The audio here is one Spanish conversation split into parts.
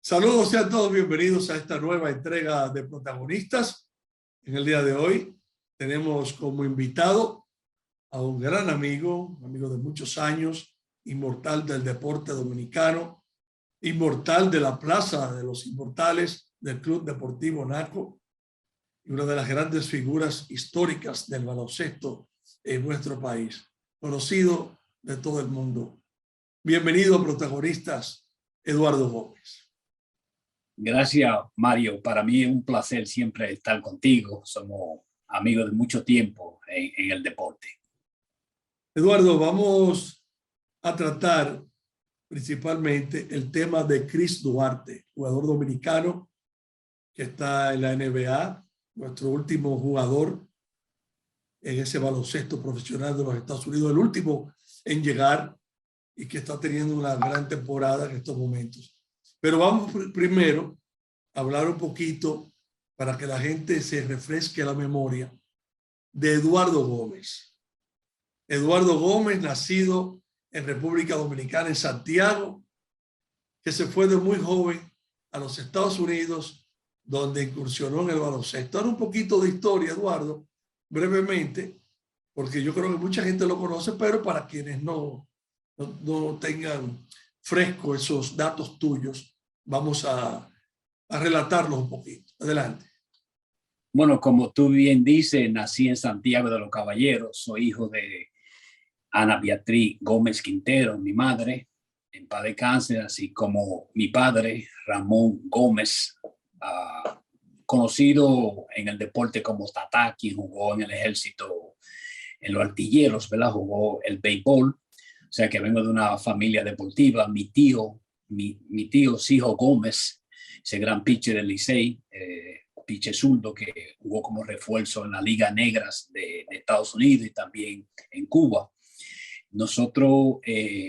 Saludos, sean todos bienvenidos a esta nueva entrega de Protagonistas. En el día de hoy tenemos como invitado a un gran amigo, un amigo de muchos años, inmortal del deporte dominicano, inmortal de la Plaza de los Inmortales del Club Deportivo Naco y una de las grandes figuras históricas del baloncesto en nuestro país, conocido de todo el mundo. Bienvenido a Protagonistas, Eduardo Gómez. Gracias, Mario. Para mí es un placer siempre estar contigo. Somos amigos de mucho tiempo en el deporte. Eduardo, vamos a tratar principalmente el tema de Chris Duarte, jugador dominicano que está en la NBA, nuestro último jugador en ese baloncesto profesional de los Estados Unidos, el último en llegar y que está teniendo una gran temporada en estos momentos. Pero vamos primero a hablar un poquito para que la gente se refresque la memoria de Eduardo Gómez. Eduardo Gómez, nacido en República Dominicana, en Santiago, que se fue de muy joven a los Estados Unidos, donde incursionó en el baloncesto. Ahora un poquito de historia, Eduardo, brevemente, porque yo creo que mucha gente lo conoce, pero para quienes no tengan fresco esos datos tuyos, vamos a relatarlos un poquito. Adelante. Bueno, como tú bien dices, nací en Santiago de los Caballeros. Soy hijo de Ana Beatriz Gómez Quintero, mi madre, en paz descanse, así como mi padre, Ramón Gómez, conocido en el deporte como Tata, quien jugó en el ejército, en los artilleros, ¿verdad? Jugó el béisbol. O sea que vengo de una familia deportiva. Mi tío Sijo Gómez, ese gran pitcher del Licey, pitcher zurdo que jugó como refuerzo en la Liga Negras de Estados Unidos y también en Cuba. Nosotros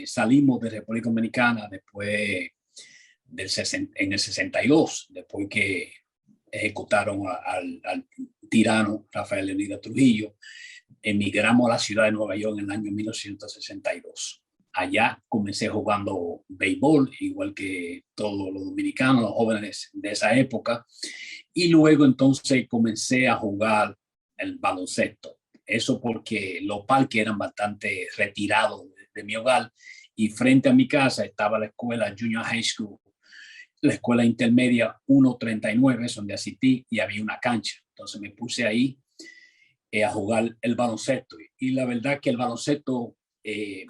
salimos de República Dominicana después en el 62, después que ejecutaron al tirano Rafael Leónidas Trujillo. Emigramos a la ciudad de Nueva York en el año 1962. Allá comencé jugando béisbol, igual que todos los dominicanos, los jóvenes de esa época. Y luego entonces comencé a jugar el baloncesto. Eso porque los parques eran bastante retirados de mi hogar y frente a mi casa estaba la escuela Junior High School, la escuela intermedia 139, donde asistí y había una cancha. Entonces me puse ahí a jugar el baloncesto. Y la verdad que el baloncesto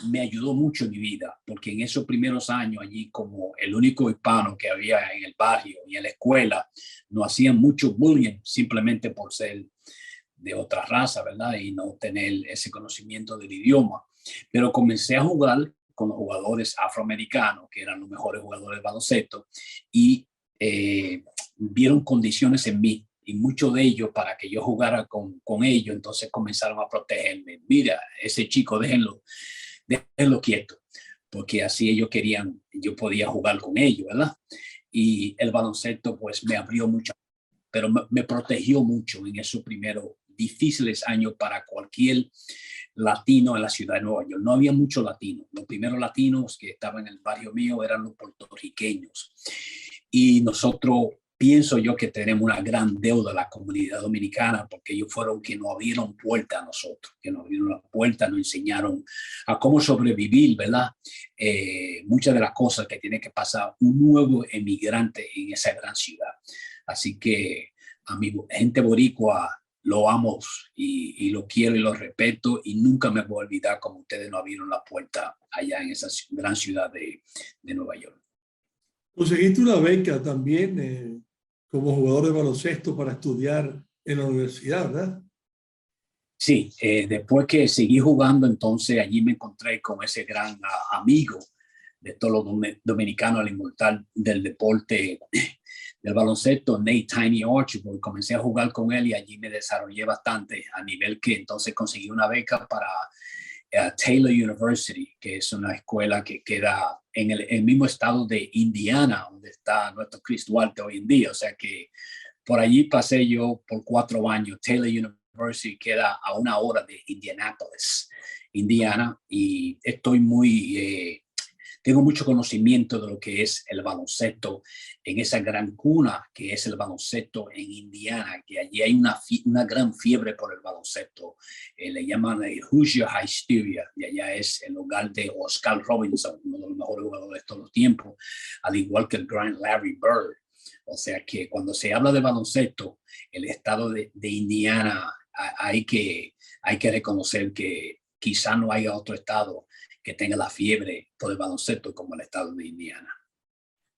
me ayudó mucho en mi vida, porque en esos primeros años allí, como el único hispano que había en el barrio y en la escuela, nos hacían mucho bullying simplemente por ser de otra raza, ¿verdad? Y no tener ese conocimiento del idioma. Pero comencé a jugar con los jugadores afroamericanos, que eran los mejores jugadores de baloncesto, y vieron condiciones en mí. Y muchos de ellos, para que yo jugara con ellos, entonces comenzaron a protegerme. Mira, ese chico, déjenlo quieto, porque así ellos querían, yo podía jugar con ellos, ¿verdad? Y el baloncesto pues me abrió mucho, pero me protegió mucho en esos primeros difíciles años para cualquier latino en la ciudad de Nueva York. No había muchos latinos. Los primeros latinos que estaban en el barrio mío eran los puertorriqueños. Y nosotros, pienso yo que tenemos una gran deuda a la comunidad dominicana, porque ellos fueron que nos abrieron puerta a nosotros, que nos abrieron la puerta, nos enseñaron a cómo sobrevivir, ¿verdad? Muchas de las cosas que tiene que pasar un nuevo emigrante en esa gran ciudad. Así que a mi gente boricua lo amo y lo quiero y lo respeto, y nunca me voy a olvidar como ustedes nos abrieron la puerta allá en esa gran ciudad de Nueva York. Conseguiste una beca también como jugador de baloncesto para estudiar en la universidad, ¿verdad? Sí, después que seguí jugando, entonces allí me encontré con ese gran amigo de todos los dominicanos, el inmortal del deporte del baloncesto, Nate Tiny Archibald. Comencé a jugar con él y allí me desarrollé bastante, a nivel que entonces conseguí una beca para Taylor University, que es una escuela que queda en el mismo estado de Indiana, donde está nuestro Chris Duarte hoy en día. O sea que por allí pasé yo por 4 años. Taylor University queda a 1 hora de Indianapolis, Indiana, y estoy muy tengo mucho conocimiento de lo que es el baloncesto en esa gran cuna que es el baloncesto en Indiana, que allí hay una gran fiebre por el baloncesto. Le llaman el Hoosier Hysteria, y allá es el hogar de Oscar Robinson, uno de los mejores jugadores de todos los tiempos, al igual que el gran Larry Bird. O sea que cuando se habla de baloncesto, el estado de Indiana, hay que reconocer que quizá no haya otro estado que tenga la fiebre por el baloncesto como el estado de Indiana.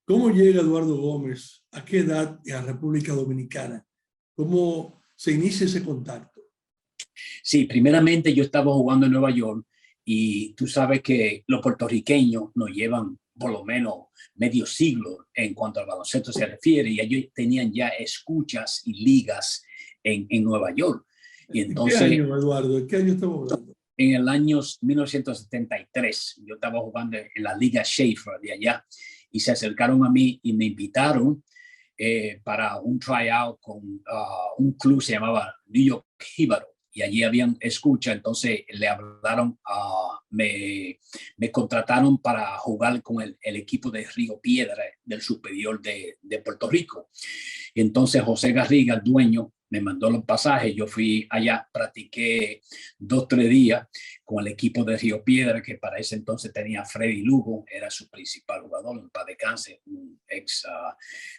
¿Cómo llega Eduardo Gómez? ¿A qué edad a República Dominicana? ¿Cómo se inicia ese contacto? Sí, primeramente yo estaba jugando en Nueva York y tú sabes que los puertorriqueños nos llevan por lo menos medio siglo en cuanto al baloncesto se refiere, y ellos tenían ya escuchas y ligas en Nueva York. Y entonces, ¿En qué año, Eduardo? ¿En qué año estamos hablando? En el año 1973, yo estaba jugando en la Liga Schaefer de allá, y se acercaron a mí y me invitaron para un tryout con un club que se llamaba New York Jíbaro, y allí habían escucha. Entonces le hablaron, me contrataron para jugar con el equipo de Río Piedra del superior de Puerto Rico. Y entonces José Garriga, el dueño, me mandó los pasajes. Yo fui allá, practiqué 2-3 días con el equipo de Río Piedra, que para ese entonces tenía Freddy Lugo, era su principal jugador, en paz descanse, un ex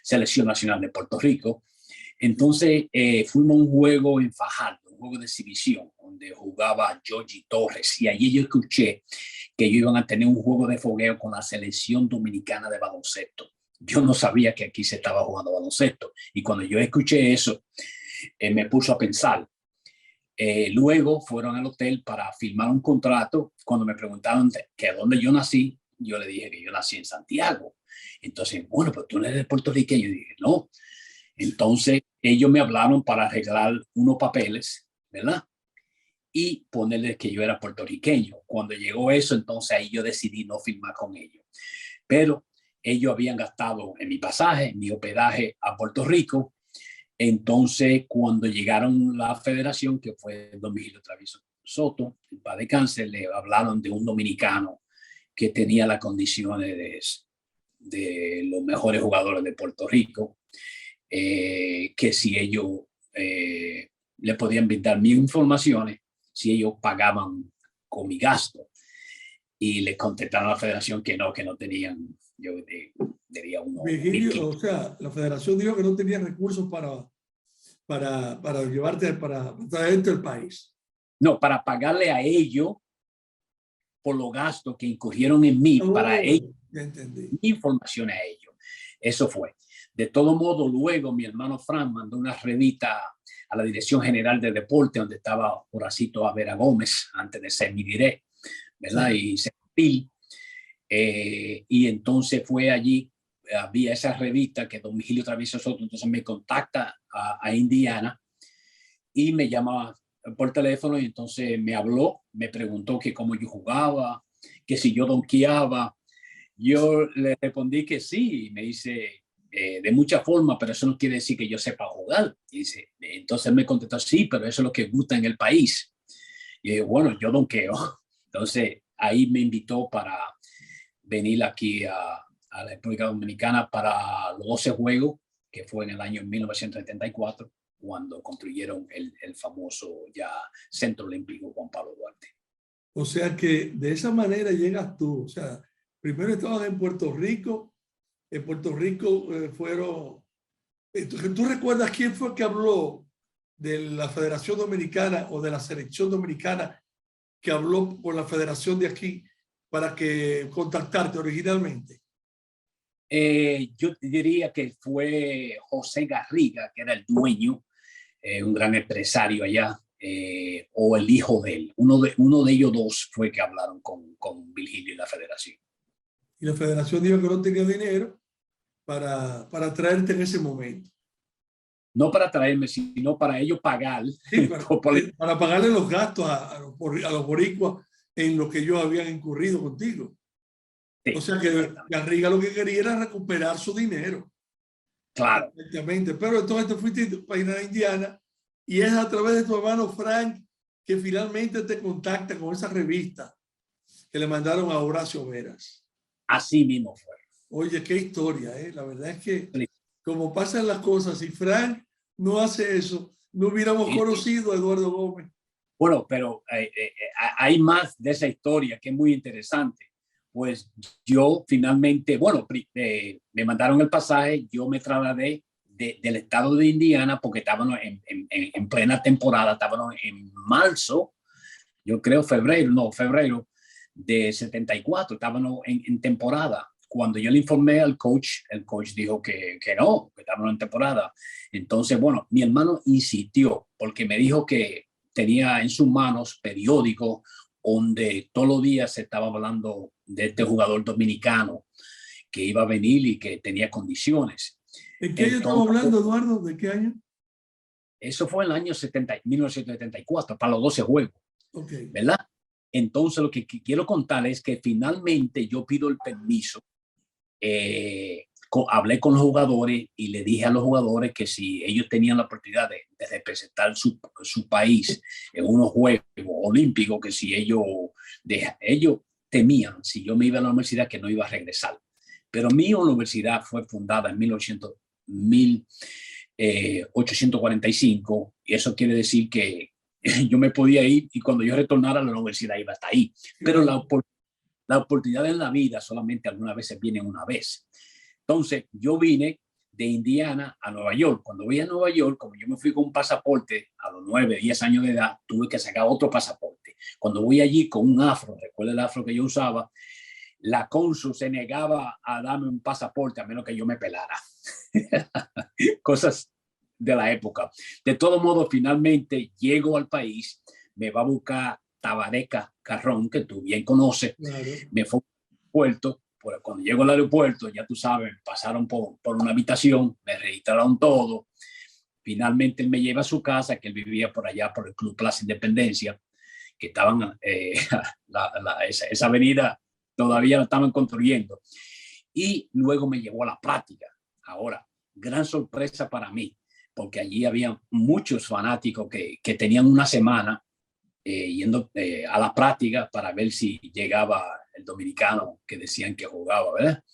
selección nacional de Puerto Rico. Entonces fuimos a un juego en Fajardo, un juego de exhibición, donde jugaba Georgie Torres, y allí yo escuché que ellos iban a tener un juego de fogueo con la selección dominicana de baloncesto. Yo no sabía que aquí se estaba jugando baloncesto, y cuando yo escuché eso, me puso a pensar. Luego fueron al hotel para firmar un contrato. Cuando me preguntaron que dónde yo nací, yo le dije que yo nací en Santiago. Entonces, bueno, pues tú no eres puertorriqueño. Yo dije, no. Entonces, ellos me hablaron para arreglar unos papeles, ¿verdad? Y ponerles que yo era puertorriqueño. Cuando llegó eso, entonces ahí yo decidí no firmar con ellos. Pero ellos habían gastado en mi pasaje, en mi hospedaje a Puerto Rico. Entonces, cuando llegaron la federación, que fue don Vigilio Travieso Soto, en paz descanse, le hablaron de un dominicano que tenía las condiciones de los mejores jugadores de Puerto Rico, que si ellos le podían brindar mis informaciones, si ellos pagaban con mi gasto. Y le contestaron a la federación que no tenían, yo diría Virgilio, o sea, la federación dijo que no tenía recursos para llevarte, para traerte del país. No, para pagarle a ellos por los gastos que incurrieron en mí, para ellos, ya entendí. mi información a ellos. Eso fue. De todo modo, luego mi hermano Fran mandó una revista a la Dirección General de Deporte, donde estaba Horacito Avera Gómez, antes de ser mi direct, ¿verdad? Sí. Y entonces fue allí, había esa revista que don Vigilio Travieso Soto, entonces me contacta a Indiana y me llama por teléfono, y entonces me habló, me preguntó que cómo yo jugaba, que si yo donkeaba. Yo le respondí que sí, y me dice, de muchas formas, pero eso no quiere decir que yo sepa jugar. Y dice, entonces me contestó, sí, pero eso es lo que gusta en el país. Y yo, bueno, yo donkeo. Entonces ahí me invitó para venir aquí a la República Dominicana para los 12 juegos, que fue en el año 1974, cuando construyeron el famoso ya Centro Olímpico Juan Pablo Duarte. O sea que de esa manera llegas tú. O sea, primero estabas en Puerto Rico. En Puerto Rico fueron... ¿Tú recuerdas quién fue que habló de la Federación Dominicana o de la Selección Dominicana que habló por la Federación de aquí para que contactarte originalmente? Yo diría que fue José Garriga, que era el dueño, un gran empresario allá, o el hijo de él. Uno de ellos dos fue que hablaron con Virgilio y la federación. Y la federación dijo que no tenía dinero para traerte en ese momento. No para traerme, sino para ellos pagar. Sí, para pagarle los gastos a los boricuas en lo que ellos habían incurrido contigo. Sí, o sea que Garriga lo que quería era recuperar su dinero. Claro. Exactamente. Pero entonces te fuiste para ir a Indiana, y es a través de tu hermano Frank que finalmente te contacta con esa revista que le mandaron a Horacio Veras. Así mismo fue. Oye, qué historia, ¿eh? La verdad es que como pasan las cosas, si Frank no hace eso, no hubiéramos conocido a Eduardo Gómez. Bueno, pero hay más de esa historia que es muy interesante. Pues yo finalmente, bueno, me mandaron el pasaje, yo me trasladé del estado de Indiana porque estábamos en plena temporada, estábamos en marzo, yo creo febrero de 74, estábamos en temporada. Cuando yo le informé al coach, el coach dijo que no, que estábamos en temporada. Entonces, bueno, mi hermano insistió porque me dijo que tenía en sus manos periódicos donde todos los días se estaba hablando de este jugador dominicano que iba a venir y que tenía condiciones. ¿En qué año estamos hablando, Eduardo? ¿De qué año? Eso fue en el año 1974, para los 12 juegos, okay. ¿Verdad? Entonces, lo que quiero contar es que finalmente yo pido el permiso. Hablé con los jugadores y le dije a los jugadores que si ellos tenían la oportunidad de representar su país en unos Juegos Olímpicos, que si ellos temían, si yo me iba a la universidad, que no iba a regresar. Pero mi universidad fue fundada en 1845 y eso quiere decir que yo me podía ir y cuando yo retornara a la universidad iba hasta ahí. Pero la oportunidad en la vida solamente algunas veces vienen una vez. Entonces, yo vine de Indiana a Nueva York. Cuando vine a Nueva York, como yo me fui con un pasaporte a los 9, 10 años de edad, tuve que sacar otro pasaporte. Cuando voy allí con un afro, recuerda el afro que yo usaba, la cónsul se negaba a darme un pasaporte a menos que yo me pelara. Cosas de la época. De todo modo, finalmente llego al país, me va a buscar Tabaré Carrón, que tú bien conoces. Claro. Me fue al puerto. Cuando llego al aeropuerto, ya tú sabes, pasaron por una habitación, me registraron todo. Finalmente él me lleva a su casa, que él vivía por allá, por el Club Plaza Independencia, que estaban, esa avenida todavía la estaban construyendo. Y luego me llevó a la práctica. Ahora, gran sorpresa para mí, porque allí había muchos fanáticos que tenían una semana yendo a la práctica para ver si llegaba el dominicano que decían que jugaba, ¿verdad?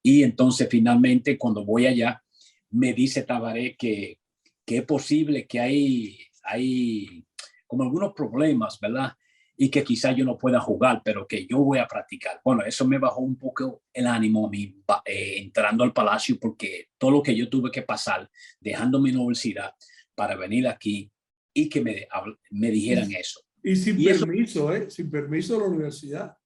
Y entonces finalmente cuando voy allá, me dice Tabaré que es posible que hay como algunos problemas, ¿verdad? Y que quizás yo no pueda jugar, pero que yo voy a practicar. Bueno, eso me bajó un poco el ánimo a mí entrando al Palacio, porque todo lo que yo tuve que pasar dejando mi universidad para venir aquí y que me dijeran eso. Y sin permiso, eso, sin permiso de la universidad.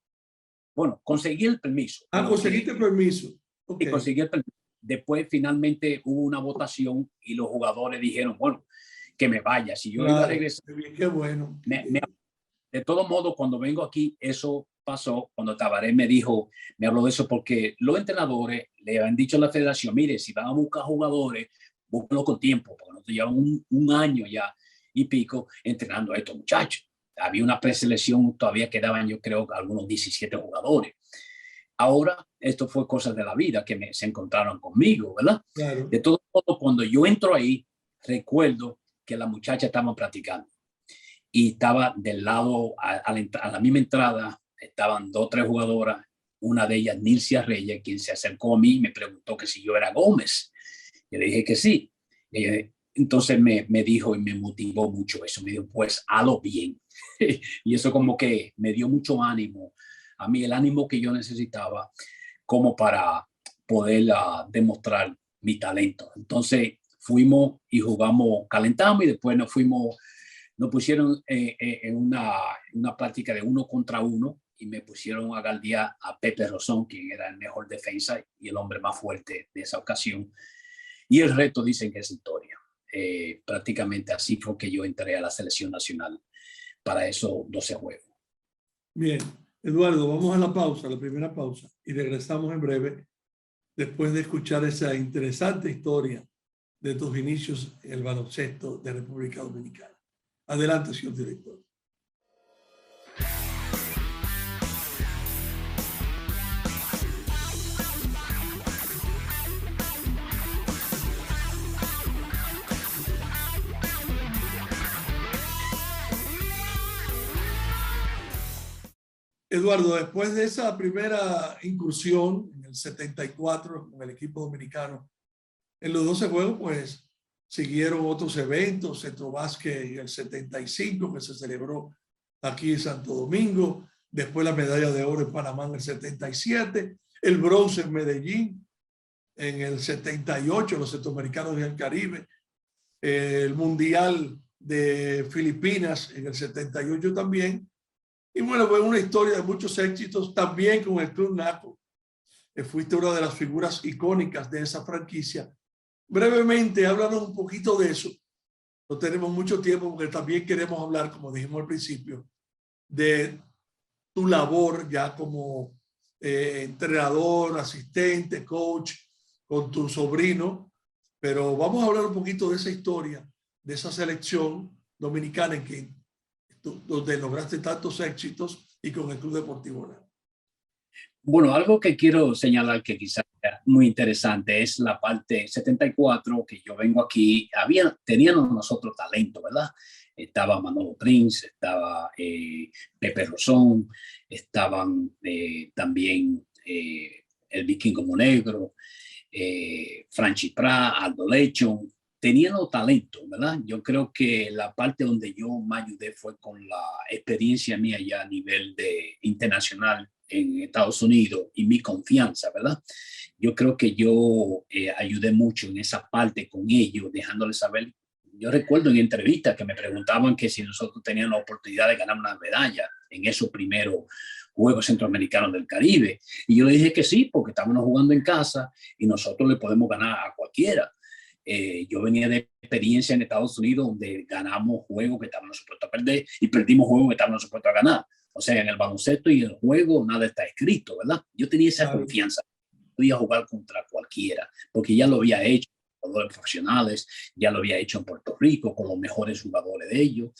Bueno, conseguí el permiso. Conseguiste el permiso. Okay. Y conseguí el permiso. Después finalmente hubo una votación y los jugadores dijeron, bueno, que me vaya. Si yo iba a regresar. Qué bueno. De todo modo, cuando vengo aquí, eso pasó cuando Tabaré me habló de eso, porque los entrenadores le habían dicho a la federación, mire, si van a buscar jugadores, búsquenlo con tiempo, porque nosotros llevamos un año ya y pico entrenando a estos muchachos. Había una preselección, todavía quedaban, yo creo, algunos 17 jugadores. Ahora, esto fue cosas de la vida que se encontraron conmigo, ¿verdad? Claro. De todo modo, cuando yo entro ahí, recuerdo que las muchachas estaban practicando y estaba del lado, a la misma entrada, estaban 2 o 3 jugadoras, una de ellas, Nilcia Reyes, quien se acercó a mí y me preguntó que si yo era Gómez. Yo le dije que sí. Entonces me dijo y me motivó mucho eso. Me dijo, pues, hazlo bien. Y eso como que me dio mucho ánimo. A mí el ánimo que yo necesitaba como para poder demostrar mi talento. Entonces fuimos y jugamos, calentamos y después nos pusieron en una práctica de 1 contra 1 y me pusieron a galdear a Pepe Rosón, quien era el mejor defensa y el hombre más fuerte de esa ocasión. Y el resto dicen que es historia. Prácticamente así fue que yo entré a la selección nacional para esos 12 juegos. Bien, Eduardo, vamos a la pausa, la primera pausa, y regresamos en breve después de escuchar esa interesante historia de tus inicios en el baloncesto de República Dominicana. Adelante, señor director. Eduardo, después de esa primera incursión en el 74 con el equipo dominicano, en los 12 juegos, pues siguieron otros eventos, Centro Básquet en el 75, que se celebró aquí en Santo Domingo, después la medalla de oro en Panamá en el 77, el bronce en Medellín en el 78, los centroamericanos y el Caribe, el Mundial de Filipinas en el 78 también. Y bueno, fue una historia de muchos éxitos también con el Club Naco. Fuiste una de las figuras icónicas de esa franquicia. Brevemente, háblanos un poquito de eso. No tenemos mucho tiempo porque también queremos hablar, como dijimos al principio, de tu labor ya como entrenador, asistente, coach, con tu sobrino. Pero vamos a hablar un poquito de esa historia, de esa selección dominicana en que donde lograste tantos éxitos y con el Club Deportivo Naco. Bueno, algo que quiero señalar que quizás es muy interesante es la parte 74, que yo vengo aquí, teníamos nosotros talento, ¿verdad? Estaba Manolo Prince, estaba Pepe Rosón, estaban también el Vikingo Monegro, Franchi Prat, Aldo Lechon. Tenían talento, ¿verdad? Yo creo que la parte donde yo más ayudé fue con la experiencia mía ya a nivel internacional en Estados Unidos y mi confianza, ¿verdad? Yo creo que yo ayudé mucho en esa parte con ellos, dejándoles saber. Yo recuerdo en entrevistas que me preguntaban que si nosotros teníamos la oportunidad de ganar una medalla en esos primeros Juegos Centroamericanos del Caribe. Y yo le dije que sí, porque estábamos jugando en casa y nosotros le podemos ganar a cualquiera. Yo venía de experiencia en Estados Unidos donde ganamos juegos que estábamos supuestos a perder y perdimos juegos que estábamos supuestos a ganar. O sea, en el baloncesto y en el juego nada está escrito, ¿verdad? Yo tenía esa confianza. Podía jugar contra cualquiera, porque ya lo había hecho con jugadores profesionales, ya lo había hecho en Puerto Rico con los mejores jugadores de ellos.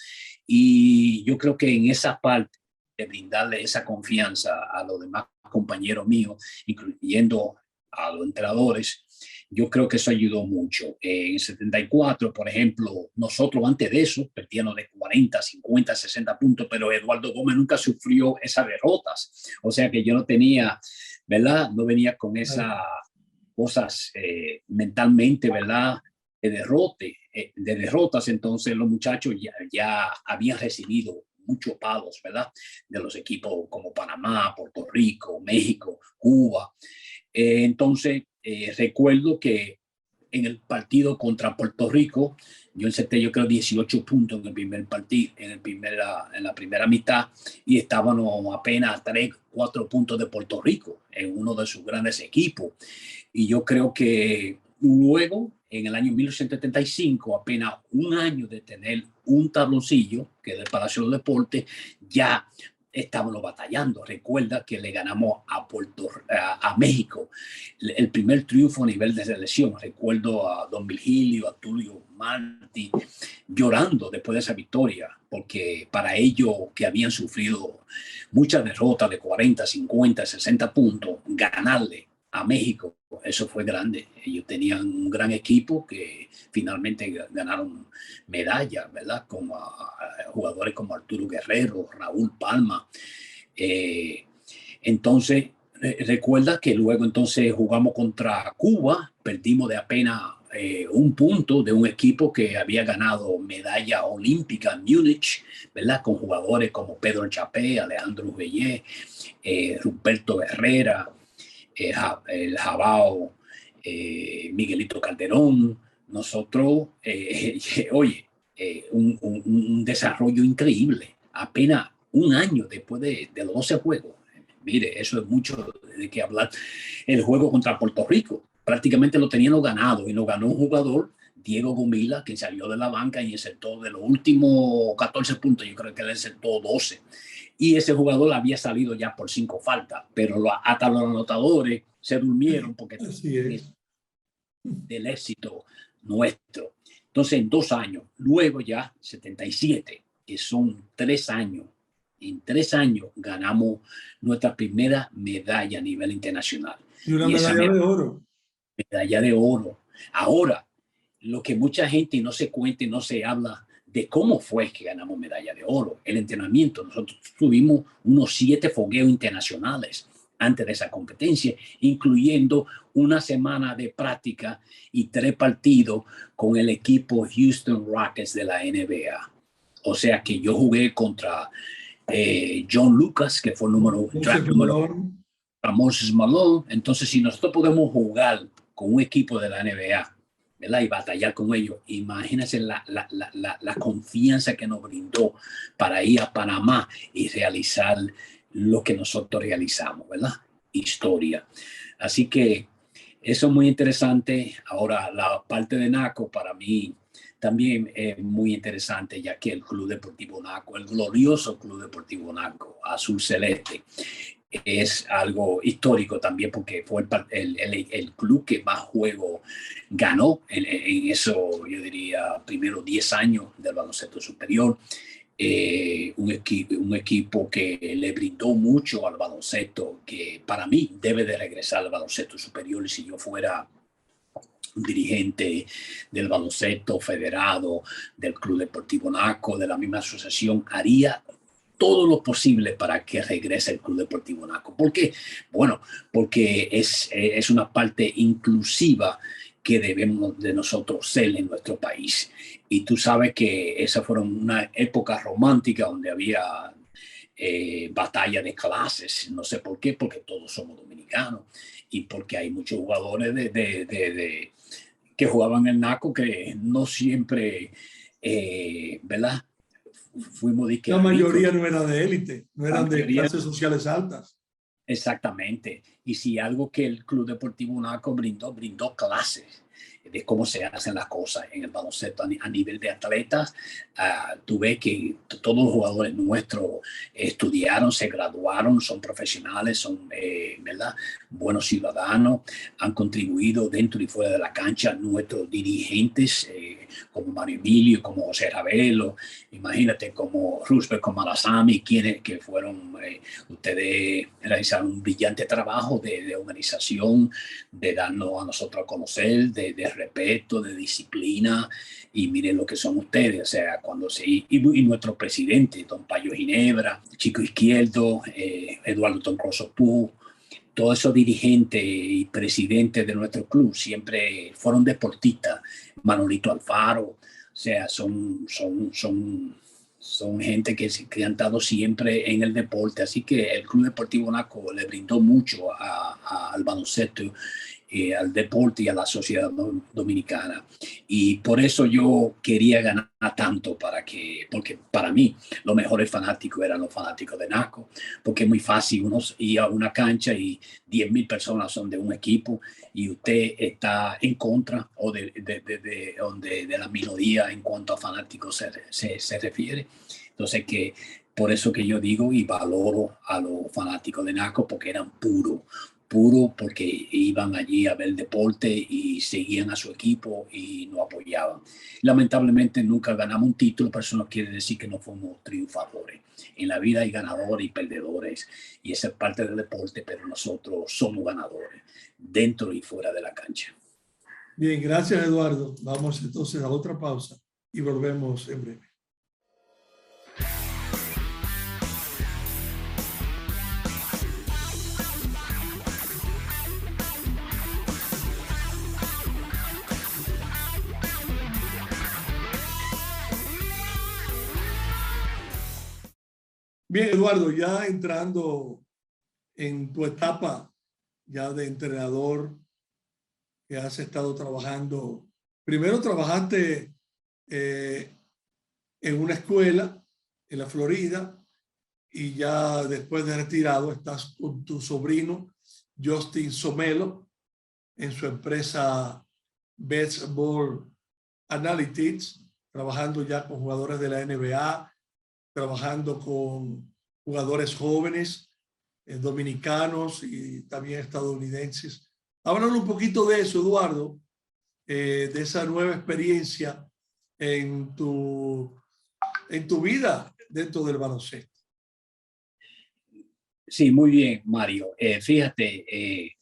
Y yo creo que en esa parte de brindarle esa confianza a los demás compañeros míos, incluyendo a los entrenadores, yo creo que eso ayudó mucho. En el 74, por ejemplo, nosotros antes de eso perdíamos de 40, 50, 60 puntos, pero Eduardo Gómez nunca sufrió esas derrotas. O sea que yo no tenía, ¿verdad? No venía con esas cosas mentalmente, ¿verdad? De derrotas. Entonces los muchachos ya habían recibido muchos palos, ¿verdad? De los equipos como Panamá, Puerto Rico, México, Cuba. Entonces, recuerdo que en el partido contra Puerto Rico, yo enceté, yo creo, 18 puntos en el primer partido, en la primera mitad, y estábamos apenas a 3, 4 puntos de Puerto Rico, en uno de sus grandes equipos. Y yo creo que luego, en el año 1975, apenas un año de tener un tabloncillo, que es del Palacio de los Deportes, ya estábamos batallando. Recuerda que le ganamos a México el primer triunfo a nivel de selección. Recuerdo a Don Virgilio, a Tulio Martí llorando después de esa victoria, porque para ellos que habían sufrido muchas derrotas de 40, 50, 60 puntos, ganarle a México, eso fue grande. Ellos tenían un gran equipo que finalmente ganaron medallas, ¿verdad? Como a jugadores como Arturo Guerrero, Raúl Palma. Entonces, recuerda que luego entonces jugamos contra Cuba, perdimos de apenas un punto de un equipo que había ganado medalla olímpica en Múnich, ¿verdad? Con jugadores como Pedro Chapé, Alejandro Bellé, Ruperto Herrera, el Jabao, Miguelito Calderón. Nosotros, oye, un desarrollo increíble, apenas un año después de los 12 juegos. Mire, eso es mucho de qué hablar. El juego contra Puerto Rico, prácticamente lo teníamos ganado y lo ganó un jugador, Diego Gomila, que salió de la banca y insertó de los últimos 14 puntos, yo creo que él insertó 12. Y ese jugador había salido ya por 5 faltas, pero hasta los anotadores se durmieron porque es del éxito nuestro. Entonces, en 2 años, luego ya 77, que son 3 años, en 3 años ganamos nuestra primera medalla a nivel internacional. Y una medalla de oro. Medalla de oro. Ahora, lo que mucha gente no se cuenta y no se habla de cómo fue que ganamos medalla de oro, el entrenamiento. Nosotros tuvimos unos 7 fogueos internacionales antes de esa competencia, incluyendo una semana de práctica y 3 partidos con el equipo Houston Rockets de la NBA. O sea que yo jugué contra John Lucas, que fue el número a Moses Malone. Entonces, si nosotros podemos jugar con un equipo de la NBA, ¿verdad? Y batallar con ellos, imagínense la confianza que nos brindó para ir a Panamá y realizar lo que nosotros realizamos, ¿verdad? Historia. Así que eso es muy interesante. Ahora, la parte de NACO para mí también es muy interesante, ya que el Club Deportivo NACO, el glorioso Club Deportivo NACO, azul celeste, es algo histórico también porque fue el club que más juego ganó en eso, yo diría, primero 10 años del baloncesto superior. Un equipo que le brindó mucho al baloncesto, que para mí debe de regresar al baloncesto superior. Y si yo fuera un dirigente del baloncesto federado, del Club Deportivo NACO, de la misma asociación, haría todo lo posible para que regrese el Club Deportivo NACO. ¿Por qué? Bueno, porque es una parte inclusiva que debemos de nosotros ser en nuestro país. Y tú sabes que esa fueron una época romántica donde había batalla de clases. No sé por qué, porque todos somos dominicanos y porque hay muchos jugadores que jugaban el NACO que no siempre, ¿verdad? Fuimos de que la mayoría no era de élite, no eran de mayoría, clases sociales altas. exactamente. Y si algo que el Club Deportivo NACO brindó clases de cómo se hacen las cosas en el baloncesto a nivel de atletas. Tú ves que todos los jugadores nuestros estudiaron, se graduaron, son profesionales, son ¿verdad? Buenos ciudadanos, han contribuido dentro y fuera de la cancha. Nuestros dirigentes como Mario Emilio, como José Ravelo, imagínate, como Roosevelt, como Malasami, quienes que fueron, ustedes realizaron un brillante trabajo de organización, de darnos a nosotros a conocer, de respeto, de disciplina, y miren lo que son ustedes, o sea, y nuestro presidente, don Payo Ginebra, Chico Izquierdo, Eduardo Troncoso Pú, todos esos dirigentes y presidentes de nuestro club siempre fueron deportistas. Manolito Alfaro, o sea, son gente que han estado siempre en el deporte. Así que el Club Deportivo NACO le brindó mucho al baloncesto, al deporte y a la sociedad dominicana. Y por eso yo quería ganar tanto, porque para mí los mejores fanáticos eran los fanáticos de NACO, porque es muy fácil uno ir a una cancha y 10,000 personas son de un equipo y usted está en contra o de la minoría en cuanto a fanáticos se refiere. Entonces que por eso que yo digo y valoro a los fanáticos de NACO, porque eran puros porque iban allí a ver deporte y seguían a su equipo y nos apoyaban. Lamentablemente nunca ganamos un título, pero eso no quiere decir que no fuimos triunfadores. En la vida hay ganadores y perdedores y esa es parte del deporte, pero nosotros somos ganadores dentro y fuera de la cancha. Bien, gracias Eduardo. Vamos entonces a otra pausa y volvemos en breve. Bien, Eduardo, ya entrando en tu etapa ya de entrenador que has estado trabajando, primero trabajaste en una escuela en la Florida y ya después de retirado estás con tu sobrino Justin Somelo en su empresa Best Ball Analytics, trabajando ya con jugadores de la NBA, trabajando con jugadores jóvenes, dominicanos y también estadounidenses. Háblanos un poquito de eso, Eduardo, de esa nueva experiencia en tu vida dentro del baloncesto. Sí, muy bien, Mario. Fíjate,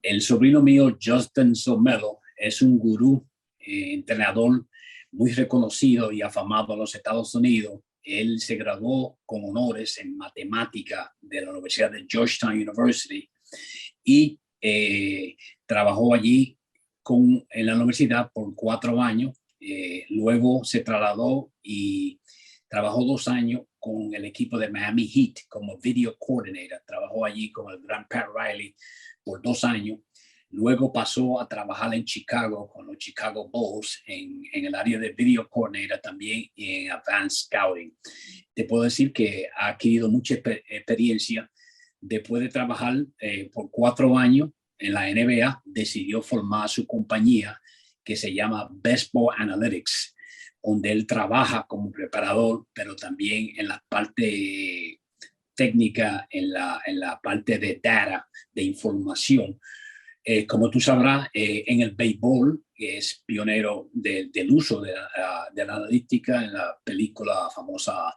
el sobrino mío, Justin Somelo, es un gurú, entrenador muy reconocido y afamado en los Estados Unidos. Él se graduó con honores en matemática de la Universidad de Georgetown University y trabajó allí en la universidad por 4 años. Luego se trasladó y trabajó 2 años con el equipo de Miami Heat como video coordinator. Trabajó allí con el gran Pat Riley por 2 años. Luego pasó a trabajar en Chicago con los Chicago Bulls en el área de video coordinator, también en Advanced Scouting. Te puedo decir que ha adquirido mucha experiencia. Después de trabajar por 4 años en la NBA, decidió formar su compañía que se llama Baseball Analytics, donde él trabaja como preparador, pero también en la parte técnica, en la parte de data, de información. Como tú sabrás, en el béisbol, que es pionero del uso de la analítica en la famosa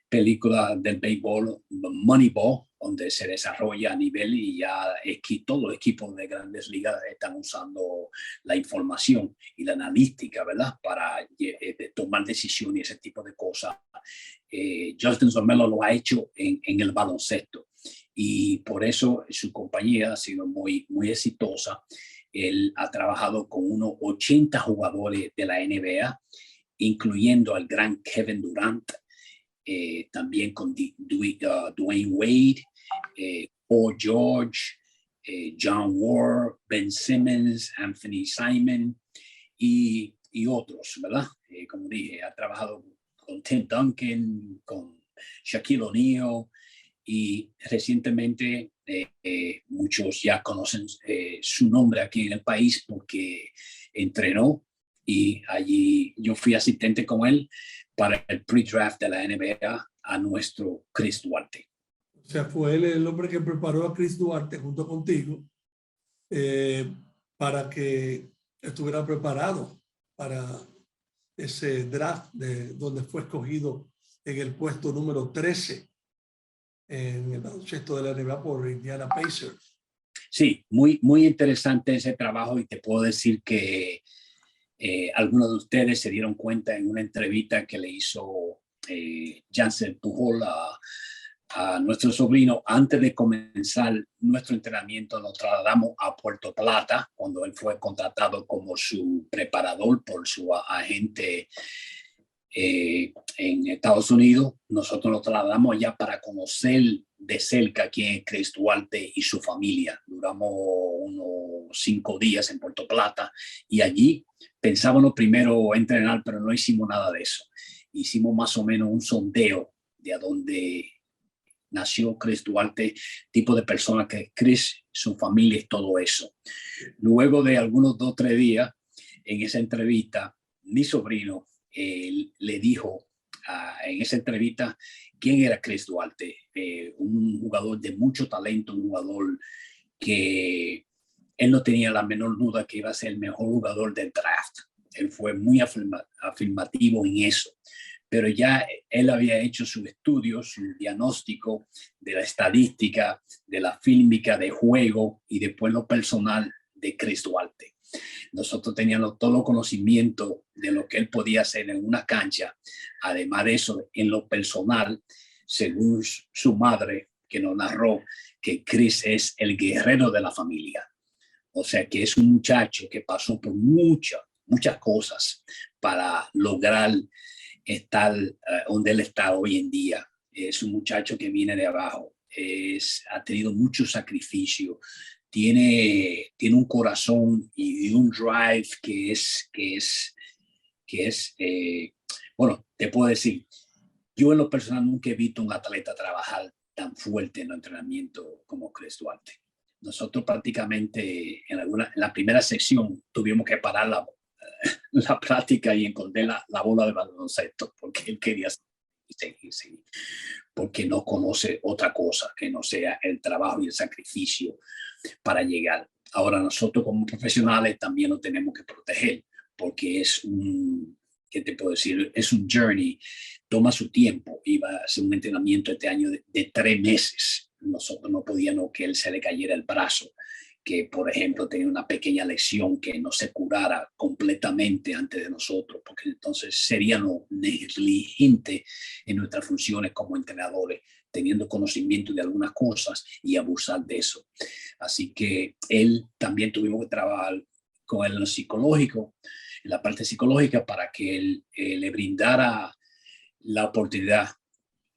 película del béisbol Moneyball, donde se desarrolla a nivel y ya todos los equipos de grandes ligas están usando la información y la analítica, ¿verdad? Para tomar decisiones y ese tipo de cosas. Justin Zermelo lo ha hecho en el baloncesto. Y por eso su compañía ha sido muy, muy exitosa. Él ha trabajado con unos 80 jugadores de la NBA, incluyendo al gran Kevin Durant, también con Dwayne Wade, Paul George, John Wall, Ben Simmons, Anthony Simon y otros, ¿verdad? Como dije, ha trabajado con Tim Duncan, con Shaquille O'Neal, y recientemente muchos ya conocen su nombre aquí en el país porque entrenó y allí yo fui asistente con él para el pre-draft de la NBA a nuestro Chris Duarte. O sea, fue él el hombre que preparó a Chris Duarte junto contigo para que estuviera preparado para ese draft donde fue escogido en el puesto número 13 en el baloncesto de la NBA por Indiana Pacers. Sí, muy, muy interesante ese trabajo y te puedo decir que algunos de ustedes se dieron cuenta en una entrevista que le hizo Jansen Pujol a nuestro sobrino antes de comenzar nuestro entrenamiento. Nos trasladamos a Puerto Plata cuando él fue contratado como su preparador por su agente en Estados Unidos. Nosotros nos trasladamos allá para conocer de cerca quién es Chris Duarte y su familia. Duramos unos 5 días en Puerto Plata y allí pensábamos primero entrenar, pero no hicimos nada de eso. Hicimos más o menos un sondeo de a dónde nació Chris Duarte, tipo de persona que es Chris, su familia y todo eso. Luego de algunos 2 o 3 días en esa entrevista, mi sobrino le dijo en esa entrevista quién era Chris Duarte, un jugador de mucho talento, un jugador que él no tenía la menor duda que iba a ser el mejor jugador del draft. Él fue muy afirmativo en eso, pero ya él había hecho su estudio, su diagnóstico de la estadística, de la fílmica de juego y después lo personal de Chris Duarte. Nosotros teníamos todo el conocimiento de lo que él podía hacer en una cancha. Además de eso, en lo personal, según su madre, que nos narró que Chris es el guerrero de la familia. O sea, que es un muchacho que pasó por muchas cosas para lograr estar donde él está hoy en día. Es un muchacho que viene de abajo. Ha tenido mucho sacrificio. Tiene un corazón y un drive que es bueno, te puedo decir, yo en lo personal nunca he visto un atleta trabajar tan fuerte en el entrenamiento como Chris Duarte. Nosotros prácticamente en la primera sección tuvimos que parar la práctica y encontré la bola de baloncesto porque él quería seguir, porque no conoce otra cosa que no sea el trabajo y el sacrificio para llegar. Ahora nosotros como profesionales también lo tenemos que proteger porque ¿qué te puedo decir? Es un journey, toma su tiempo. Iba a hacer un entrenamiento este año de 3 meses. Nosotros no podíamos que él se le cayera el brazo que, por ejemplo, tenía una pequeña lesión que no se curara completamente antes de nosotros, porque entonces seríamos negligentes en nuestras funciones como entrenadores, teniendo conocimiento de algunas cosas y abusar de eso. Así que él también tuvimos que trabajar con él en lo psicológico, en la parte psicológica, para que él le brindara la oportunidad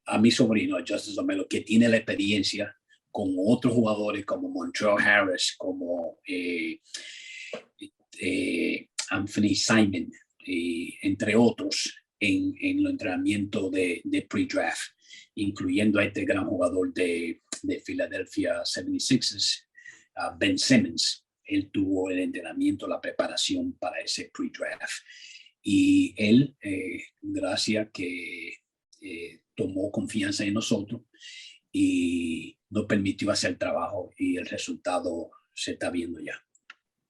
a mi sobrino, Justice Domelo, que tiene la experiencia con otros jugadores como Montrell Harris, como Anthony Simon, entre otros, en el entrenamiento de pre-draft, incluyendo a este gran jugador de Philadelphia 76ers, Ben Simmons. Él tuvo el entrenamiento, la preparación para ese pre-draft. Y él, gracias que tomó confianza en nosotros y nos permitió hacer el trabajo, y el resultado se está viendo ya.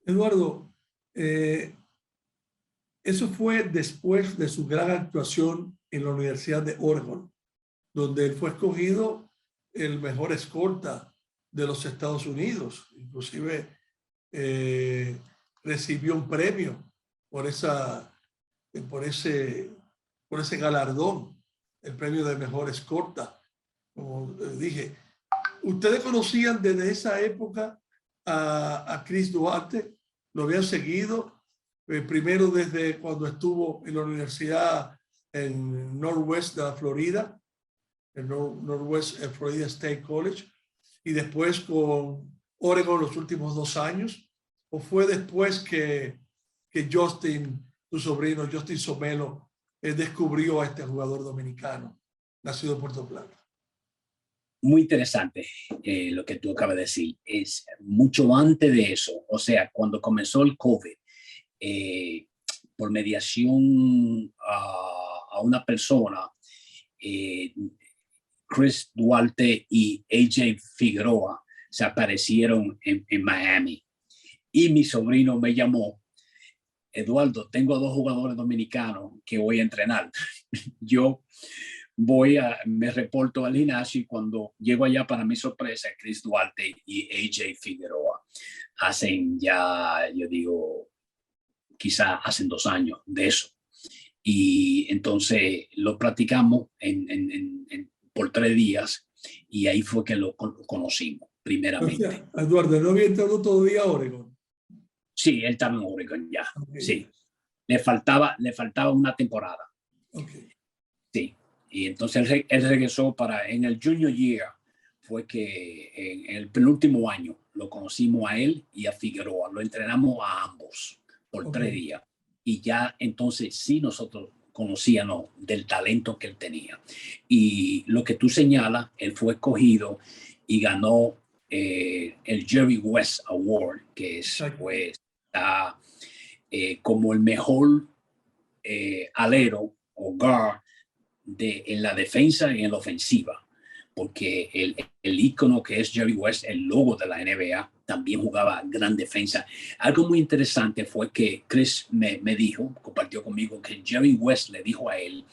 Eduardo, eso fue después de su gran actuación en la Universidad de Oregon, donde él fue escogido el mejor escolta de los Estados Unidos. Inclusive recibió un premio por ese galardón, el premio de mejor escolta. Como dije, ¿ustedes conocían desde esa época a Chris Duarte? ¿Lo habían seguido? Primero desde cuando estuvo en la universidad en Northwest de la Florida, en Northwest Florida State College, y después con Oregon los últimos 2 años, ¿o fue después que Justin, tu sobrino, Justin Somelo, descubrió a este jugador dominicano, nacido en Puerto Plata? Muy interesante lo que tú acabas de decir. Es mucho antes de eso, o sea, cuando comenzó el COVID, por mediación a una persona, Chris Duarte y AJ Figueroa se aparecieron en Miami, y mi sobrino me llamó: Eduardo, tengo 2 jugadores dominicanos que voy a entrenar. Yo me reporto al gimnasio, y cuando llego allá, para mi sorpresa, Chris Duarte y AJ Figueroa hacen ya, yo digo, quizá hacen 2 años de eso. Y entonces lo practicamos por 3 días, y ahí fue que lo conocimos primeramente. O sea, Eduardo, ¿no había entrado todavía a Oregon? Sí, él estaba en Oregon ya. Okay. Sí, le faltaba una temporada. Okay. Sí, y entonces él regresó en el junior year. Fue que en el penúltimo año lo conocimos a él y a Figueroa. Lo entrenamos a ambos por 3 días. Y ya entonces sí nosotros conocíamos del talento que él tenía. Y lo que tú señalas, él fue escogido y ganó el Jerry West Award, que es pues, como el mejor alero o guard en la defensa y en la ofensiva, porque el ícono que es Jerry West, el logo de la NBA, también jugaba gran defensa. Algo muy interesante fue que Chris me compartió conmigo, que Jerry West le dijo a él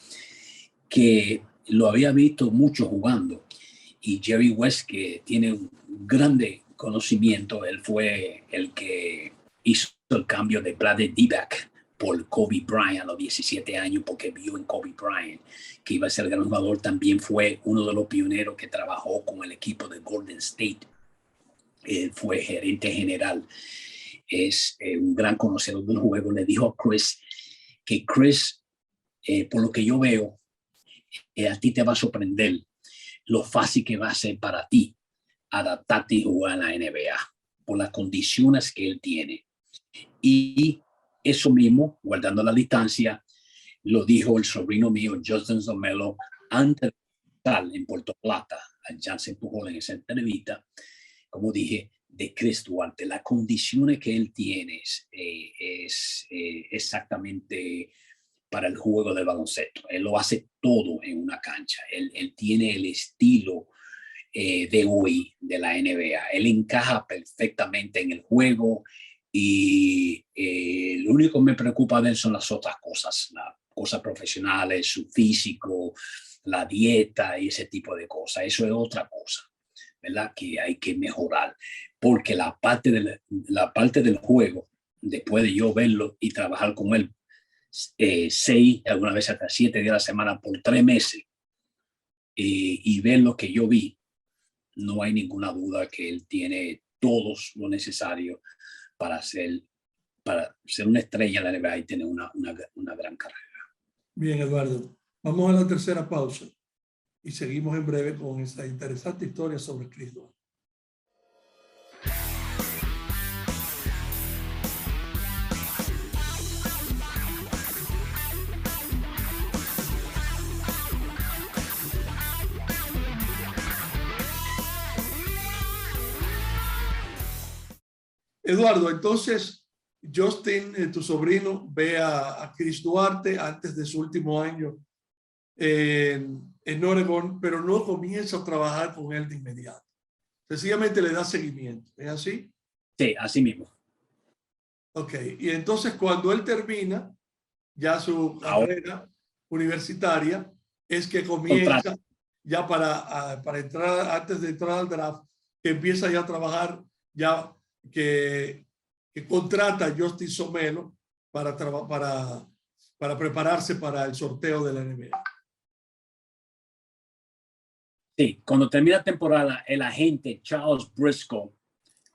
que lo había visto mucho jugando, y Jerry West, que tiene un grande conocimiento, él fue el que hizo el cambio de Bradley Divac por Kobe Bryant a los 17 años, porque vio en Kobe Bryant que iba a ser el gran jugador. También fue uno de los pioneros que trabajó con el equipo de Golden State. Él fue gerente general. Es un gran conocedor del juego. Le dijo a Chris que Chris, por lo que yo veo, a ti te va a sorprender lo fácil que va a ser para ti adaptarte y jugar en la NBA por las condiciones que él tiene. Y eso mismo, guardando la distancia, lo dijo el sobrino mío, Justin Somelo, antes de estar en Puerto Plata. Ya se empujó en esa entrevista, como dije, de Chris Duarte. Las condiciones que él tiene es exactamente para el juego del baloncesto. Él lo hace todo en una cancha. Él tiene el estilo de hoy de la NBA. Él encaja perfectamente en el juego, y lo único que me preocupa de él son las otras cosas, las cosas profesionales, su físico, la dieta y ese tipo de cosas. Eso es otra cosa, ¿verdad?, que hay que mejorar. porque la parte del juego, después de yo verlo y trabajar con él 6, alguna vez hasta 7 días a la semana por 3 meses, y ver lo que yo vi, no hay ninguna duda que él tiene todo lo necesario para ser una estrella de la NBA y tener una gran carrera. Bien, Eduardo. Vamos a la tercera pausa y seguimos en breve con esa interesante historia sobre Chris Duarte. Eduardo, entonces, Justin, tu sobrino, ve a Chris Duarte antes de su último año en Oregon, pero no comienza a trabajar con él de inmediato. Sencillamente le da seguimiento. ¿Es así? Sí, así mismo. Ok. Y entonces cuando él termina ya su carrera universitaria, es que comienza ya para entrar, antes de entrar al draft, que empieza ya a trabajar, ya que contrata a Justin Somelo para prepararse para el sorteo de la NBA. Sí, cuando termina la temporada, el agente Charles Briscoe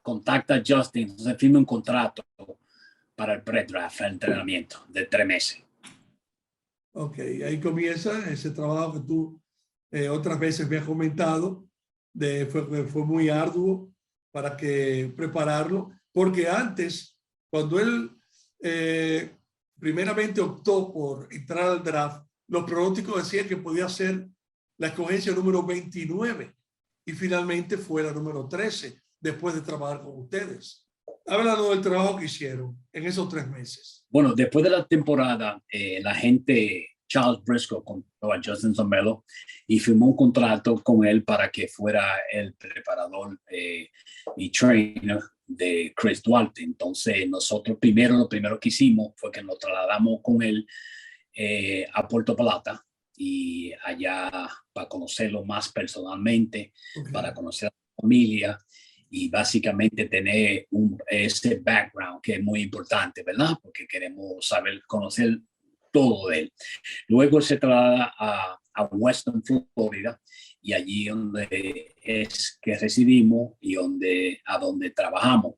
contacta a Justin, entonces firma un contrato para el pre-draft, el entrenamiento de 3 meses. Ok, ahí comienza ese trabajo que tú otras veces me has comentado, fue muy arduo para prepararlo, porque antes, cuando él primeramente optó por entrar al draft, los pronósticos decían que podía ser la escogencia número 29 y finalmente fue la número 13 después de trabajar con ustedes. Háblanos del trabajo que hicieron en esos 3 meses. Bueno, después de la temporada, la gente Charles Briscoe contactó a Justin Somelo y firmó un contrato con él para que fuera el preparador y trainer de Chris Duarte. Entonces, nosotros lo primero que hicimos fue que nos trasladamos con él a Puerto Plata y allá para conocerlo más personalmente, para conocer a la familia y básicamente tener ese background que es muy importante, ¿verdad? Porque queremos conocer todo de él. Luego se traslada a Western Florida y allí donde es que residimos y a donde trabajamos.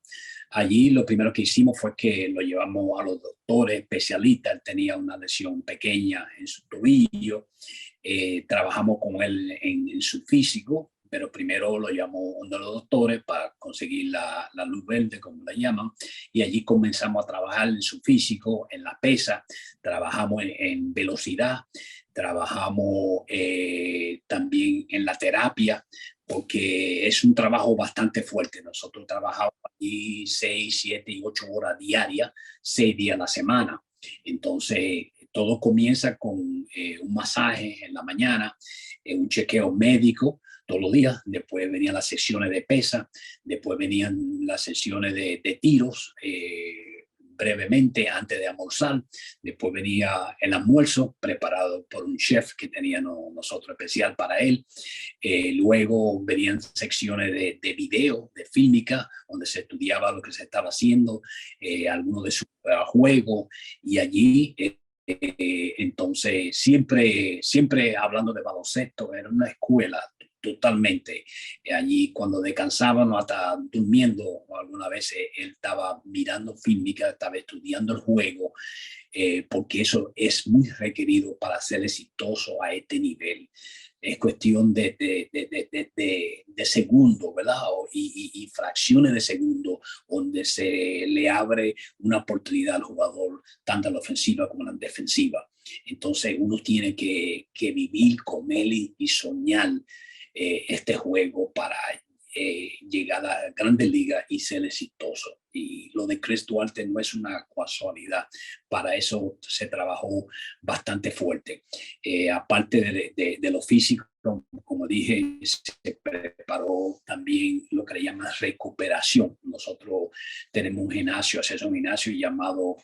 Allí lo primero que hicimos fue que lo llevamos a los doctores especialistas. Él tenía una lesión pequeña en su tobillo. Trabajamos con él en su físico, pero primero lo llamó uno de los doctores para conseguir la luz verde, como la llaman, y allí comenzamos a trabajar en su físico, en la pesa, trabajamos en velocidad, trabajamos también en la terapia, porque es un trabajo bastante fuerte. Nosotros trabajamos allí 6, 7 y 8 horas diarias, 6 días a la semana. Entonces, todo comienza con un masaje en la mañana, un chequeo médico todos los días. Después venían las sesiones de pesa, después venían las sesiones de tiros brevemente antes de almorzar. Después venía el almuerzo preparado por un chef que teníamos nosotros especial para él. Luego venían secciones de video, de fílmica, donde se estudiaba lo que se estaba haciendo, algunos de sus juegos, y allí entonces siempre hablando de baloncesto, era una escuela totalmente. Allí cuando descansábamos, hasta durmiendo, o alguna vez él estaba mirando fílmica, estaba estudiando el juego, porque eso es muy requerido para ser exitoso a este nivel. Es cuestión de segundo, ¿verdad? Y fracciones de segundo, donde se le abre una oportunidad al jugador, tanto en la ofensiva como en la defensiva. Entonces uno tiene que vivir con él y soñar este juego para llegar a la Grandes Ligas y ser exitoso. Y lo de Chris Duarte no es una casualidad. Para eso se trabajó bastante fuerte. Aparte de lo físico, como dije, se preparó también lo que le llaman recuperación. Nosotros tenemos un gimnasio, acceso a un gimnasio llamado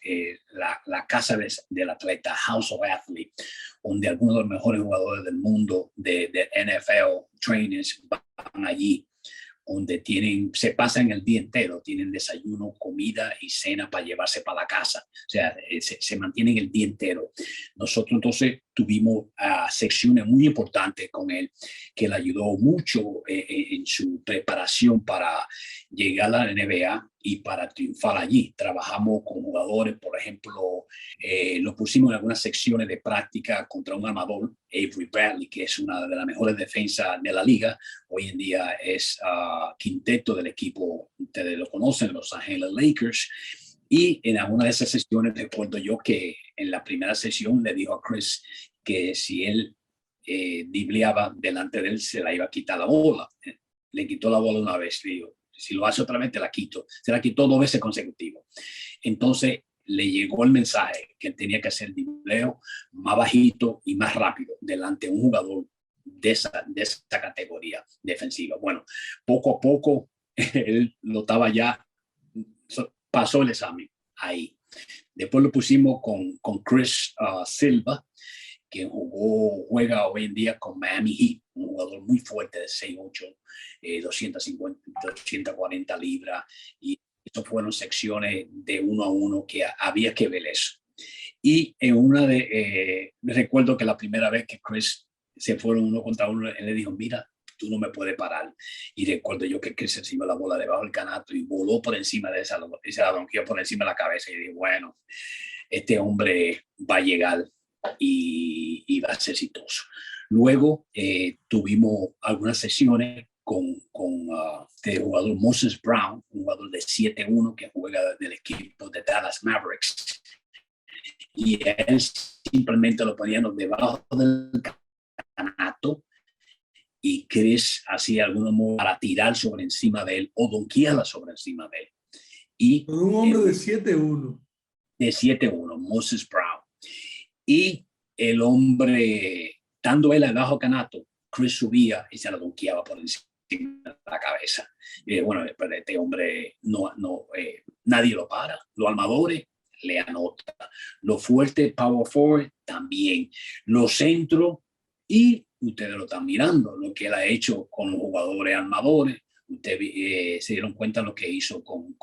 la Casa del Atleta, House of Athlete, donde algunos de los mejores jugadores del mundo de NFL, trainers, van allí donde se pasan el día entero, tienen desayuno, comida y cena para llevarse para la casa. O sea, se mantienen el día entero. Nosotros entonces tuvimos secciones muy importantes con él, que le ayudó mucho en su preparación para llegar a la NBA y para triunfar allí. Trabajamos con jugadores, por ejemplo, lo pusimos en algunas secciones de práctica contra un armador, Avery Bradley, que es una de las mejores defensas de la liga. Hoy en día es quinteto del equipo, ustedes lo conocen, Los Ángeles Lakers. Y en alguna de esas sesiones recuerdo yo que en la primera sesión le dijo a Chris que si él dribleaba delante de él se la iba a quitar la bola. Le quitó la bola una vez, le dijo, si lo hace otra vez te la quito. Se la quitó 2 veces consecutivas. Entonces le llegó el mensaje que él tenía que hacer el dribleo más bajito y más rápido delante de un jugador de esa categoría defensiva. Bueno, poco a poco él lo estaba ya, pasó el examen ahí. Después lo pusimos con Chris Silva, que juega hoy en día con Miami Heat, un jugador muy fuerte de 6'8", 240 libras, y eso fueron secciones de 1 a 1 que había que ver eso. Y en una recuerdo que la primera vez que Chris se fueron 1 contra 1, él le dijo, mira, tú no me puedes parar. Y recuerdo yo que Chris encima la bola debajo del canasto y voló por encima de esa donkeó por encima de la cabeza. Y dije, bueno, este hombre va a llegar y va a ser exitoso. Luego tuvimos algunas sesiones con el jugador Moses Brown, un jugador de 7'1" que juega del equipo de Dallas Mavericks. Y él simplemente lo ponían debajo del canasto y Chris hacía algunos modos para tirar sobre encima de él o donkearla sobre encima de él. Y con un hombre de 7'1". De 7'1", Moses Brown. Y el hombre, dando él al bajo canasto, Chris subía y se la donkeaba por encima de la cabeza. Y bueno, pero este hombre nadie lo para. Los armadores le anota. Lo fuerte, power forward, también. Los centros, y ustedes lo están mirando, lo que él ha hecho con los jugadores armadores. Ustedes se dieron cuenta de lo que hizo con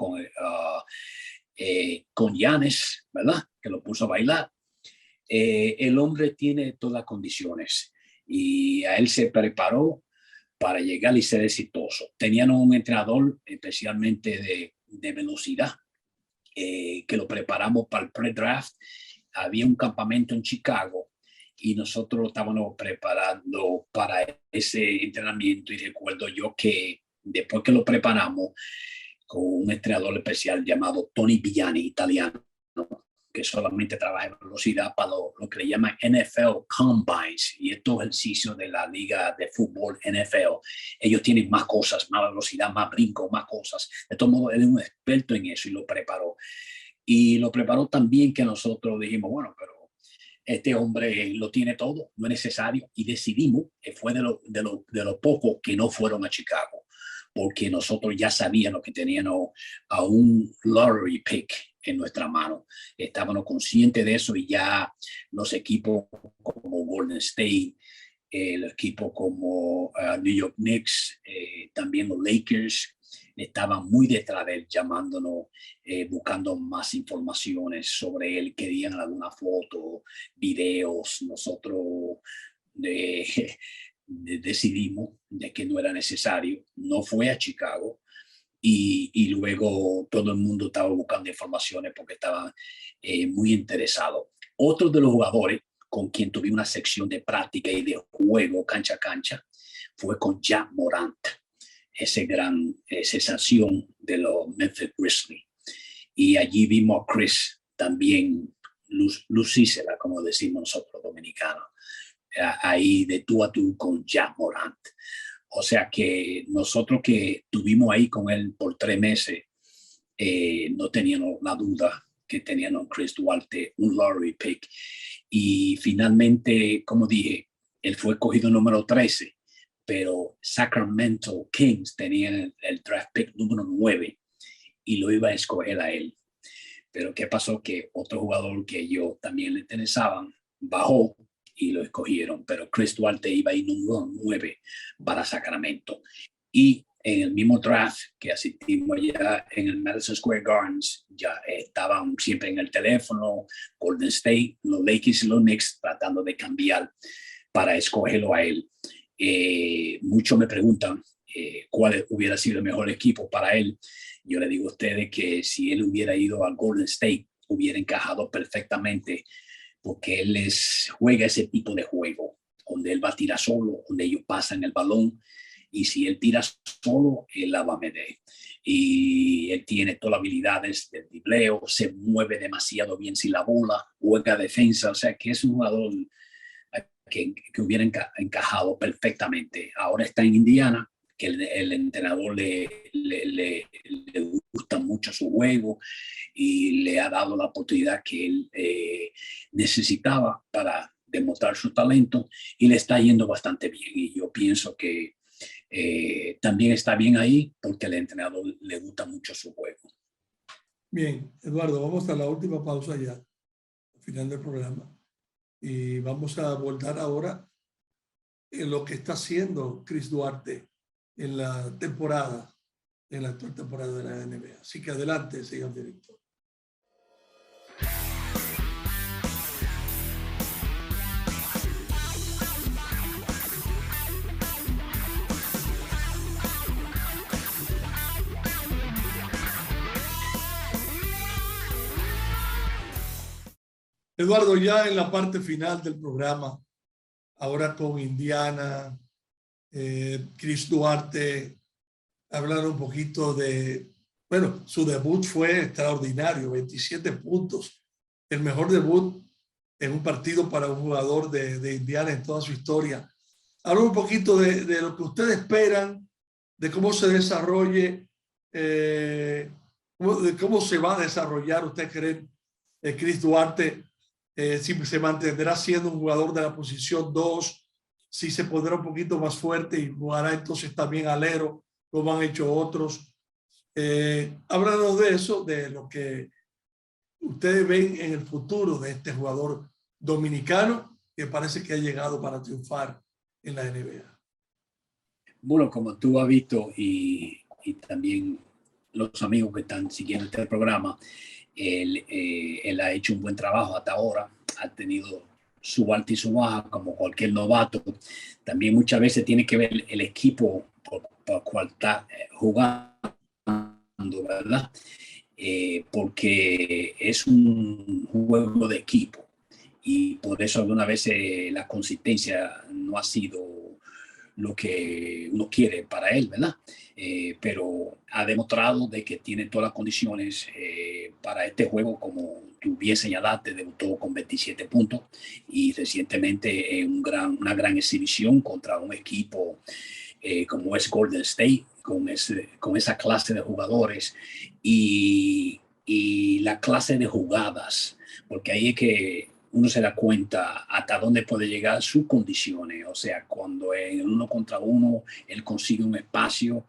Giannis, ¿verdad? Que lo puso a bailar. El hombre tiene todas las condiciones y a él se preparó para llegar y ser exitoso. Tenían un entrenador especialmente de velocidad que lo preparamos para el pre-draft. Había un campamento en Chicago y nosotros lo estábamos preparando para ese entrenamiento, y recuerdo yo que después que lo preparamos con un entrenador especial llamado Tony Villani, italiano, que solamente trabaja en velocidad para lo que le llaman NFL Combines, y estos ejercicios de la liga de fútbol NFL. Ellos tienen más cosas, más velocidad, más brinco, más cosas. De todo modo, él es un experto en eso y lo preparó. Y lo preparó también que nosotros dijimos, bueno, pero este hombre lo tiene todo, no es necesario. Y decidimos, fue de lo poco que no fueron a Chicago, porque nosotros ya sabíamos que teníamos a un lottery pick en nuestra mano. Estábamos conscientes de eso, y ya los equipos como Golden State, el equipo como New York Knicks, también los Lakers, estaban muy detrás de él, llamándonos, buscando más informaciones sobre él, querían alguna foto, videos. Nosotros decidimos de que no era necesario, no fue a Chicago, y luego todo el mundo estaba buscando informaciones porque estaban muy interesados. Otro de los jugadores con quien tuve una sección de práctica y de juego cancha a cancha fue con Ja Morant, ese gran sensación de los Memphis Grizzlies. Y allí vimos a Chris también lucísela, como decimos nosotros dominicanos, ahí de tú a tú con Ja Morant. O sea que nosotros que estuvimos ahí con él por 3 meses, no teníamos la duda que teníamos Chris Duarte, un lottery pick. Y finalmente, como dije, él fue escogido número 13, pero Sacramento Kings tenía el draft pick número 9 y lo iba a escoger a él. Pero ¿qué pasó? Que otro jugador que yo también le interesaban bajó y lo escogieron, pero Chris Duarte iba a ir número 9 para Sacramento. Y en el mismo draft que asistimos allá en el Madison Square Gardens, ya estaban siempre en el teléfono, Golden State, los Lakers y los Knicks tratando de cambiar para escogerlo a él. Muchos me preguntan cuál hubiera sido el mejor equipo para él. Yo le digo a ustedes que si él hubiera ido al Golden State, hubiera encajado perfectamente, porque él juega ese tipo de juego, donde él va a tirar solo, donde ellos pasan el balón, y si él tira solo, él la va a meter. Y él tiene todas las habilidades del dribleo, se mueve demasiado bien sin la bola, juega defensa, o sea que es un jugador que hubiera encajado perfectamente. Ahora está en Indiana, que el entrenador le gusta mucho su juego y le ha dado la oportunidad que él necesitaba para demostrar su talento, y le está yendo bastante bien. Y yo pienso que también está bien ahí porque al entrenador le gusta mucho su juego. Bien, Eduardo, vamos a la última pausa ya, al final del programa. Y vamos a abordar ahora en lo que está haciendo Chris Duarte en la temporada, en la actual temporada de la NBA. Así que adelante, señor director. Eduardo, ya en la parte final del programa, ahora con Indiana, Chris Duarte, hablar un poquito de, bueno, su debut fue extraordinario, 27 puntos, el mejor debut en un partido para un jugador de Indiana en toda su historia. Hablar un poquito de lo que ustedes esperan, de cómo se desarrolle, de cómo se va a desarrollar, ¿usted cree, Chris Duarte? Si se mantendrá siendo un jugador de la posición 2, si se pondrá un poquito más fuerte y jugará entonces también alero, como han hecho otros. Háblanos de eso, de lo que ustedes ven en el futuro de este jugador dominicano que parece que ha llegado para triunfar en la NBA. Bueno, como tú has visto y también los amigos que están siguiendo este programa, él ha hecho un buen trabajo hasta ahora, ha tenido su alta y su baja como cualquier novato. También muchas veces tiene que ver el equipo por cual está jugando, ¿verdad? Porque es un juego de equipo y por eso algunas veces la consistencia no ha sido lo que uno quiere para él, ¿verdad? Pero ha demostrado de que tiene todas las condiciones para este juego, como tú bien señalaste, debutó con 27 puntos y recientemente en una gran exhibición contra un equipo como es Golden State, con esa clase de jugadores y la clase de jugadas, porque ahí es que uno se da cuenta hasta dónde puede llegar sus condiciones. O sea, cuando en el 1 contra 1 él consigue un espacio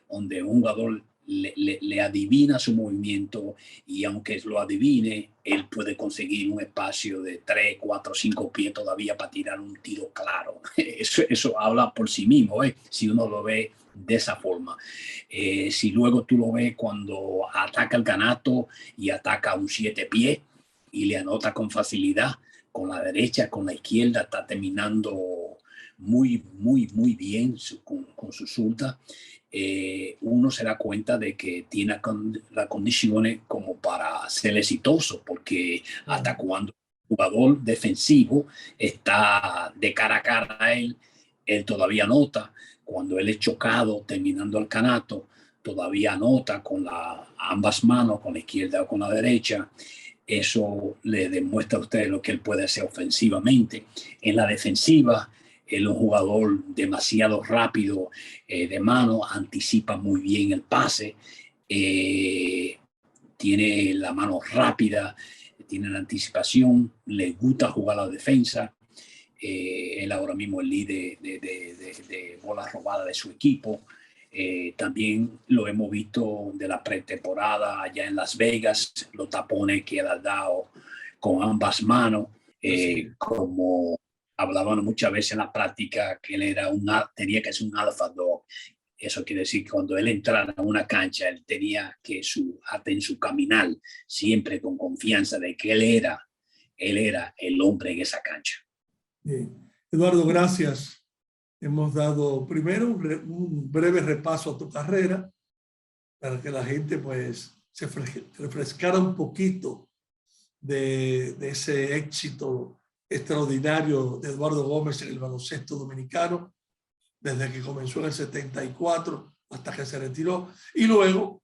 donde un jugador le adivina su movimiento, y aunque lo adivine, él puede conseguir un espacio de 3, 4, 5 pies todavía para tirar un tiro claro. Eso habla por sí mismo, si uno lo ve de esa forma. Si luego tú lo ves cuando ataca el canasto y ataca un 7 pies, y le anota con facilidad, con la derecha, con la izquierda, está terminando muy, muy, muy bien con su zurda. Uno se da cuenta de que tiene las condiciones como para ser exitoso, porque hasta cuando el jugador defensivo está de cara a cara a él todavía anota. Cuando él es chocado terminando el canasto, todavía anota con ambas manos, con la izquierda o con la derecha. Eso le demuestra a usted lo que él puede hacer ofensivamente. En la defensiva, él es un jugador demasiado rápido de mano, anticipa muy bien el pase, tiene la mano rápida, tiene la anticipación, le gusta jugar la defensa. Él ahora mismo es el líder de bolas robadas de su equipo. También lo hemos visto de la pretemporada allá en Las Vegas, los tapones que él ha dado con ambas manos, como hablaban muchas veces en la práctica que él tenía que ser un alpha dog, Eso quiere decir que cuando él entrara a una cancha, él tenía que hasta en su caminar, siempre con confianza de que él era el hombre en esa cancha. Bien. Eduardo, gracias. Hemos dado primero un breve repaso a tu carrera para que la gente pues se refrescara un poquito de ese éxito extraordinario de Eduardo Gómez en el baloncesto dominicano, desde que comenzó en el 74 hasta que se retiró, y luego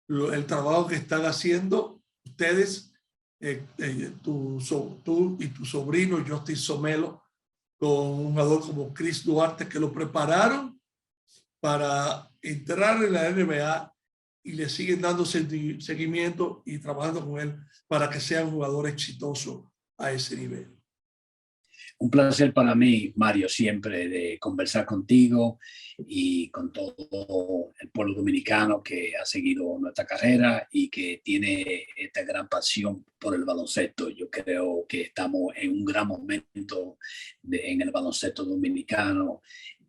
el trabajo que están haciendo ustedes, tú y tu sobrino Justin Somelo, con un jugador como Chris Duarte, que lo prepararon para entrar en la NBA y le siguen dando seguimiento y trabajando con él para que sea un jugador exitoso a ese nivel. Un placer para mí, Mario, siempre de conversar contigo y con todo el pueblo dominicano que ha seguido nuestra carrera y que tiene esta gran pasión por el baloncesto. Yo creo que estamos en un gran momento en el baloncesto dominicano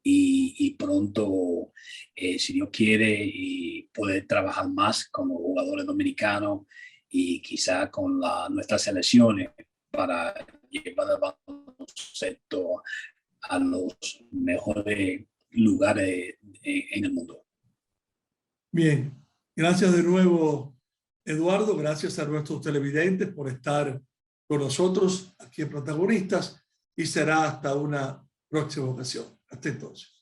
y pronto, si Dios quiere, y poder trabajar más con los jugadores dominicanos y quizá con nuestras selecciones para llevar el baloncesto a los mejores lugares en el mundo. Bien, gracias de nuevo, Eduardo. Gracias a nuestros televidentes por estar con nosotros aquí en Protagonistas, y será hasta una próxima ocasión. Hasta entonces.